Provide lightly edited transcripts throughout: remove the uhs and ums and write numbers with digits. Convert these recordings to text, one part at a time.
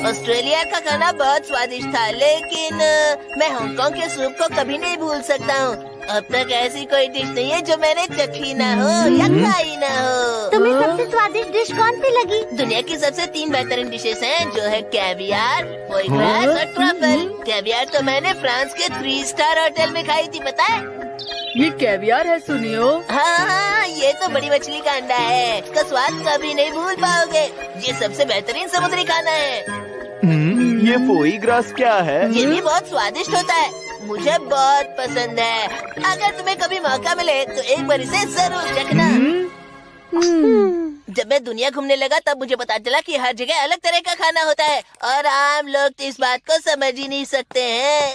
Australia का खाना बहुत स्वादिष्ट था, लेकिन मैं हांगकांग के सूप को कभी नहीं भूल सकता हूँ। अब तक ऐसी कोई डिश नहीं है जो मैंने चखी ना हो या खाई ना हो। तुम्हें सबसे स्वादिष्ट डिश कौन सी लगी? दुनिया की सबसे 3 बेहतरीन डिशेस हैं, जो है कैवियार, फोई ग्रास और ट्रफल। कैवियार तो मैंने फ्रांस के 3 स्टार होटल में खाई थी, पता है? ये कैवियार है सुनियो। हाँ, ये तो बड़ी मछली का अंडा है। इसका स्वाद कभी नहीं भूल पाओगे। ये सबसे बेहतरीन समुद्री खाना है। ये फोई ग्रास क्या है? ये भी बहुत स्वादिष्ट होता है, मुझे बहुत पसंद है। अगर तुम्हें कभी मौका मिले तो एक बार इसे जरूर चखना। जब मैं दुनिया घूमने लगा तब मुझे पता चला कि हर जगह अलग तरह का खाना होता है और आम लोग तो इस बात को समझ ही नहीं सकते हैं।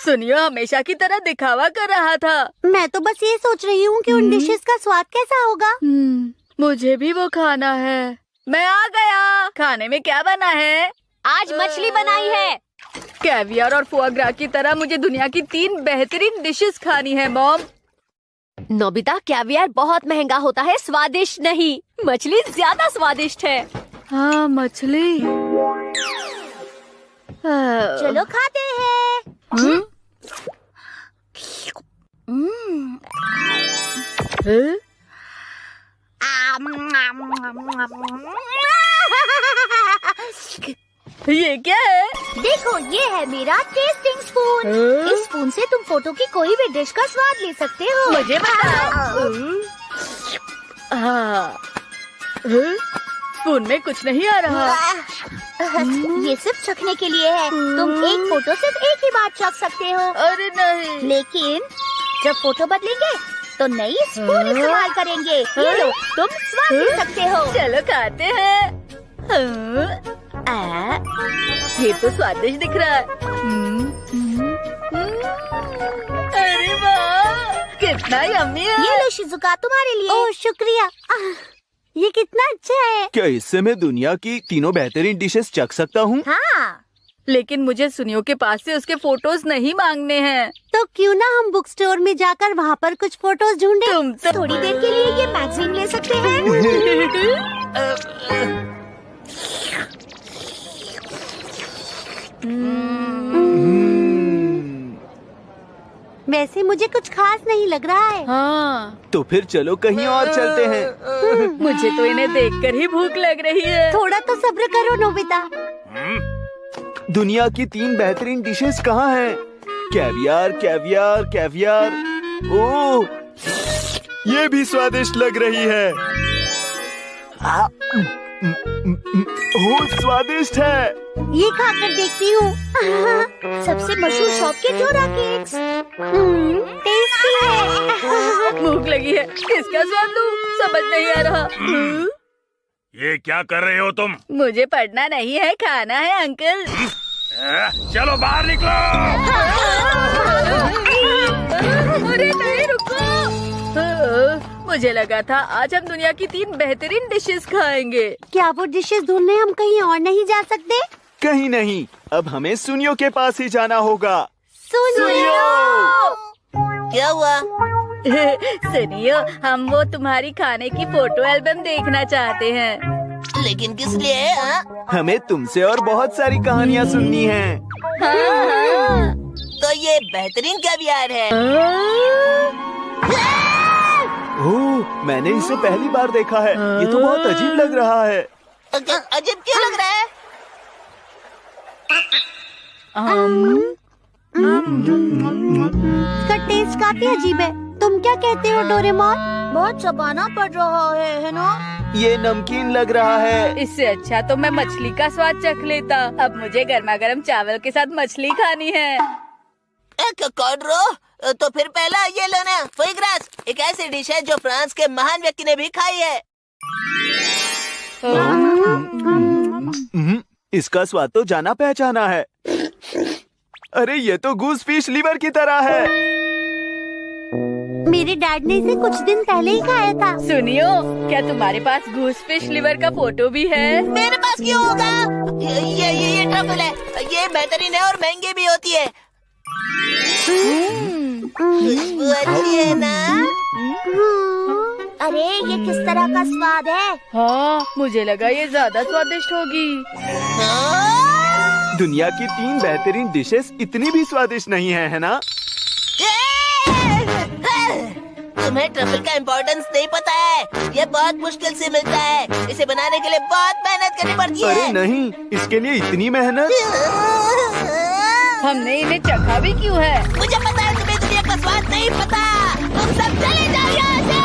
सुनियो हमेशा की तरह दिखावा कर रहा था। मैं तो बस ये सोच रही हूँ कि उन डिशेस का स्वाद कैसा होगा। मुझे भी वो खाना है। मैं आ गया। खाने में क्या बना है? आज मछली बनाई है। कैवियर और फोआ ग्रा की तरह मुझे दुनिया की 3 बेहतरीन डिशेस खानी है मॉम। नोबिता, कैवियर बहुत महंगा होता है, स्वादिष्ट नहीं। मछली ज्यादा स्वादिष्ट है। हाँ मछली। चलो खाते हैं। ये क्या है? देखो, ये है मेरा टेस्टिंग स्पून। इस स्पून से तुम फोटो की कोई भी डिश का स्वाद ले सकते हो। मुझे बताओ। स्पून में कुछ नहीं आ रहा। ये सिर्फ चखने के लिए है। तुम एक फोटो सिर्फ एक ही बार चख सकते हो। अरे नहीं। लेकिन जब फोटो बदलेंगे तो नई स्पून इस्तेमाल करेंगे। ये लो, तुम स्वाद ले सकते हो। चलो खाते हैं। ये तो स्वादिष्ट दिख रहा है। अरे वाह, कितना यम्मी है। ये लो शिजुका, तुम्हारे लिए। ओह शुक्रिया। ये कितना अच्छा है। क्या इससे मैं दुनिया की 3 बेहतरीन डिशेस चख सकता हूँ? हाँ। लेकिन मुझे सुनियो के पास से उसके फोटोज नहीं मांगने हैं। तो क्यों ना हम बुक स्टोर में जाकर वहाँ पर कुछ फोटोज ढूंढे। तुम तो थोड़ी देर के लिए ये मैगजीन ले सकते हैं। वैसे मुझे कुछ खास नहीं लग रहा है। हाँ। तो फिर चलो कहीं और चलते हैं। मुझे तो इन्हें देखकर ही भूख लग रही है। थोड़ा तो सब्र करो नोबिता। दुनिया की 3 बेहतरीन डिशेस कहाँ हैं? Caviar, caviar, caviar. ओह, ये भी स्वादिष्ट लग रही है। ओह, स्वादिष्ट है। ये खाकर देखती हूँ। सबसे मशहूर शॉप के डोरा केक्स। टेस्टी है। भूख लगी है, किसका स्वाद लूं? समझ नहीं आ रहा। ये क्या कर रहे हो तुम? मुझे पढ़ना नहीं है, खाना है अंकल। चलो बाहर निकलो। अरे नहीं, रुको। मुझे लगा था आज हम दुनिया की 3 बेहतरीन डिशेस खाएंगे। क्या वो डिशेस ढूंढने हम कहीं और नहीं जा सकते? कहीं नहीं, अब हमें सुनियो के पास ही जाना होगा। सुनियो। क्या हुआ? सुनियो, हम वो तुम्हारी खाने की फोटो एल्बम देखना चाहते हैं। लेकिन किस लिए? हमें तुमसे और बहुत सारी कहानियाँ सुननी हैं। हाँ। तो ये बेहतरीन कैवियार है। ओह, मैंने इसे पहली बार देखा है। ये तो बहुत अजीब लग रहा है। अजीब क्यों लग रहा है? इसका टेस्ट काफी अजीब है। तुम क्या कहते हो डोरेमोन? बहुत चबाना पड़ रहा है ना? ये नमकीन लग रहा है। इससे अच्छा तो मैं मछली का स्वाद चख लेता। अब मुझे गर्मा गर्म चावल के साथ मछली खानी है। कॉर्डरो, तो फिर पहला ये लो ना, फोई ग्रास। एक ऐसी डिश है जो फ्रांस के महान व्यक्ति ने भी खाई है। इसका स्वाद तो जाना पहचाना है। अरे ये तो गूस फिश लीवर की तरह है। मेरे डैड ने इसे कुछ दिन पहले ही खाया था। सुनियो, क्या तुम्हारे पास गूस फिश लिवर का फोटो भी है? मेरे पास क्यों होगा? ये ट्रफल है। ये बेहतरीन है और महंगी भी होती है। खुशबू अच्छी है ना? अरे ये किस तरह का स्वाद है? हाँ, मुझे लगा ये ज्यादा स्वादिष्ट होगी। दुनिया की 3 बेहतरीन डिशेस इतनी भी स्वादिष्ट नहीं है ना? तुम्हें ट्रफल का इम्पोर्टेंस नहीं पता है। ये बहुत मुश्किल से मिलता है। इसे बनाने के लिए बहुत मेहनत करनी पड़ती है। अरे नहीं, इसके लिए इतनी मेहनत? हमने इन्हें चखा भी क्यों है? मुझे पता है तुम्हें दुनिया का स्वाद नहीं पता। तुम सब चले जाओ यहाँ से।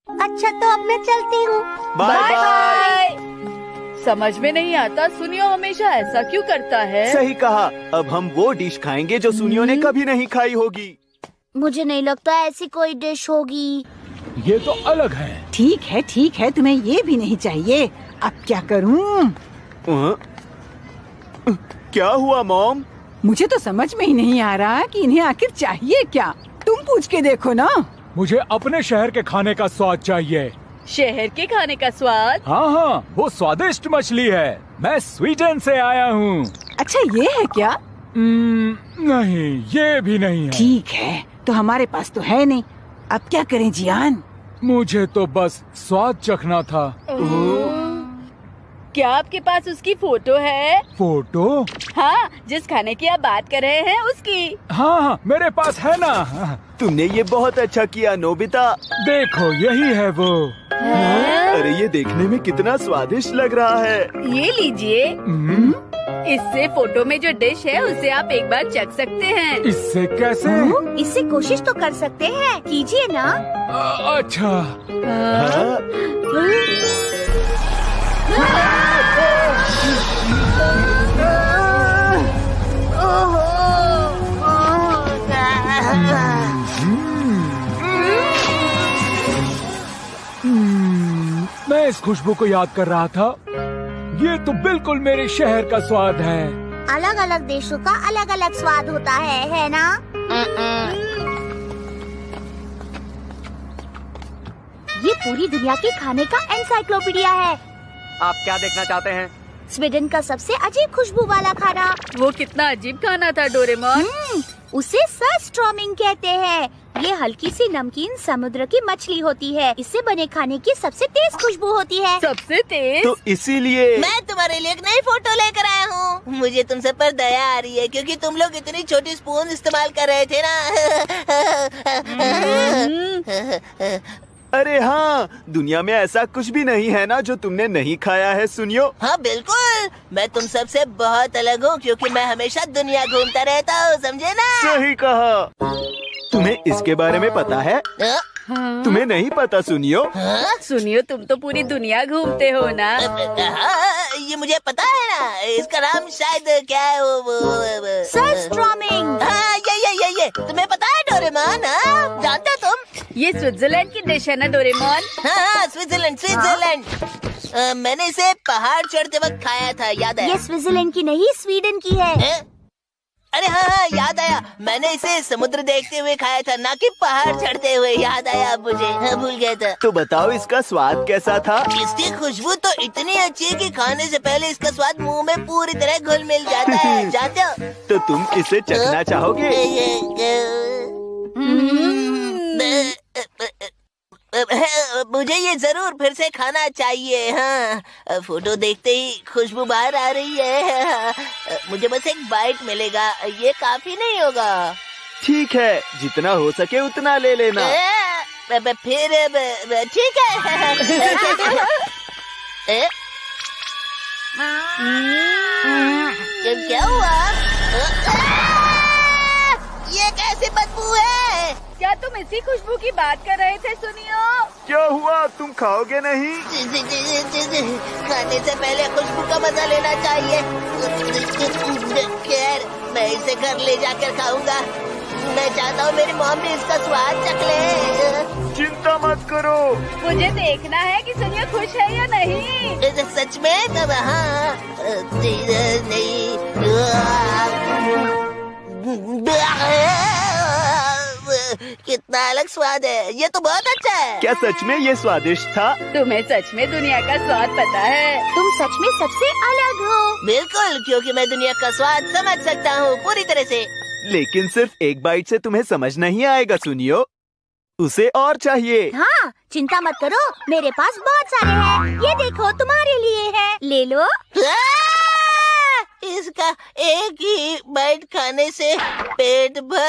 अच्छा तो अब मैं चलती हूँ। Bye bye. समझ में नहीं आता सुनियो हमेशा ऐसा क्यों करता है? सही कहा। अब हम वो डिश खाएंगे जो सुनियो ने कभी नहीं खाई होगी। मुझे नहीं लगता ऐसी कोई डिश होगी। ये तो अलग है। ठीक है, तुम्हें ये भी नहीं चाहिए। अब क्या करूं? क्या हुआ मॉम? मुझे तो समझ में ही नहीं आ रहा कि इन्हें आखिर चाहिए क्या। तुम पूछ के देखो ना। मुझे अपने शहर के खाने का स्वाद चाहिए। शहर के खाने का स्वाद? हाँ, वो स्वादिष्ट मछली है। मैं स्वीडन से आया हूँ। अच्छा ये है क्या? नहीं, ये भी नहीं है। ठीक है, तो हमारे पास तो है नहीं। अब क्या करें जियान? मुझे तो बस स्वाद चखना था। क्या आपके पास उसकी फोटो है? फोटो? हाँ, जिस खाने की आप बात कर रहे हैं उसकी। हाँ, मेरे पास है ना। तुमने ये बहुत अच्छा किया नोबिता। देखो यही है वो। अरे ये देखने में कितना स्वादिष्ट लग रहा है। ये लीजिए। इससे फोटो में जो डिश है उसे आप एक बार चख सकते हैं। इससे कैसे? इससे कोशिश तो कर सकते हैं, कीजिए ना। अच्छा। हाँ? मैं इस खुशबू को याद कर रहा था। ये तो बिल्कुल मेरे शहर का स्वाद है। अलग अलग देशों का अलग अलग स्वाद होता है ना? ये पूरी दुनिया के खाने का एनसाइक्लोपीडिया है। आप क्या देखना चाहते हैं? स्वीडन का सबसे अजीब खुशबू वाला खाना। वो कितना अजीब खाना था डोरेमोन। उसे सरस्ट्रॉमिंग कहते हैं। ये हल्की सी नमकीन समुद्र की मछली होती है। इससे बने खाने की सबसे तेज खुशबू होती है। सबसे तेज? तो इसीलिए मैं तुम्हारे लिए एक नई फोटो लेकर आया हूँ। मुझे तुम सब पर दया आ रही है क्योंकि तुम लोग इतनी छोटी स्पून इस्तेमाल कर रहे थे ना। अरे हाँ, दुनिया में ऐसा कुछ भी नहीं है ना जो तुमने नहीं खाया है सुनियो। हाँ बिल्कुल, मैं तुम सब से बहुत अलग हूँ क्योंकि मैं हमेशा दुनिया घूमता रहता हूँ, समझे ना? सही कहा। तुम्हें इसके बारे में पता है? तुम्हें नहीं पता सुनियो? सुनियो, तुम तो पूरी दुनिया घूमते हो ना। हाँ, ये मुझे पता है ना। इसका नाम शायद क्या है वो सरस्ट्रॉमिंग। हाँ, ये तुम्हें पता है डोरेमोन? हाँ, जानते हो तुम? ये स्विट्जरलैंड की डिश है ना डोरेमोन? हाँ, स्विट्जरलैंड। मैंने इसे पहाड़ चढ़ते वक्त खाया था, याद है? ये स्विट्जरलैंड की नहीं, स्वीडन की है। अरे हाँ, याद आया। मैंने इसे समुद्र देखते हुए खाया था, ना कि पहाड़ चढ़ते हुए। याद आया अब मुझे। हाँ, भूल गया था। तो बताओ इसका स्वाद कैसा था? इसकी खुशबू तो इतनी अच्छी है कि खाने से पहले इसका स्वाद मुंह में पूरी तरह घुल मिल जाता है। जानते हो? तो तुम इसे चखना चाहोगे? मुझे ये जरूर फिर से खाना चाहिए। हाँ, फोटो देखते ही खुशबू बाहर आ रही है। मुझे बस एक बाइट मिलेगा, ये काफी नहीं होगा। ठीक है, जितना हो सके उतना ले लेना। फिर ठीक है। क्या हुआ? ये कैसी बदबू है? क्या तुम इसी खुशबू की बात कर रहे थे सुनियो? क्या हुआ, तुम खाओगे नहीं? खाने से पहले खुशबू का मजा लेना चाहिए। खैर, मैं इसे घर ले जाकर खाऊंगा। मैं चाहता हूँ मेरी मॉम भी इसका स्वाद चख ले। चिंता मत करो। मुझे देखना है कि सुनियो खुश है या नहीं। सच में? तब हाँ, नहीं। कितना अलग स्वाद है। ये तो बहुत अच्छा है। क्या सच में ये स्वादिष्ट था? तुम्हें सच में दुनिया का स्वाद पता है? तुम सच में सबसे अलग हो। बिल्कुल, क्योंकि मैं दुनिया का स्वाद समझ सकता हूँ पूरी तरह से। लेकिन सिर्फ एक बाइट से तुम्हें समझ नहीं आएगा सुनियो। उसे और चाहिए। हाँ, चिंता मत करो, मेरे पास बहुत सारे हैं। ये देखो, तुम्हारे लिए है, ले लो। इसका एक ही बाइट खाने से पेट भर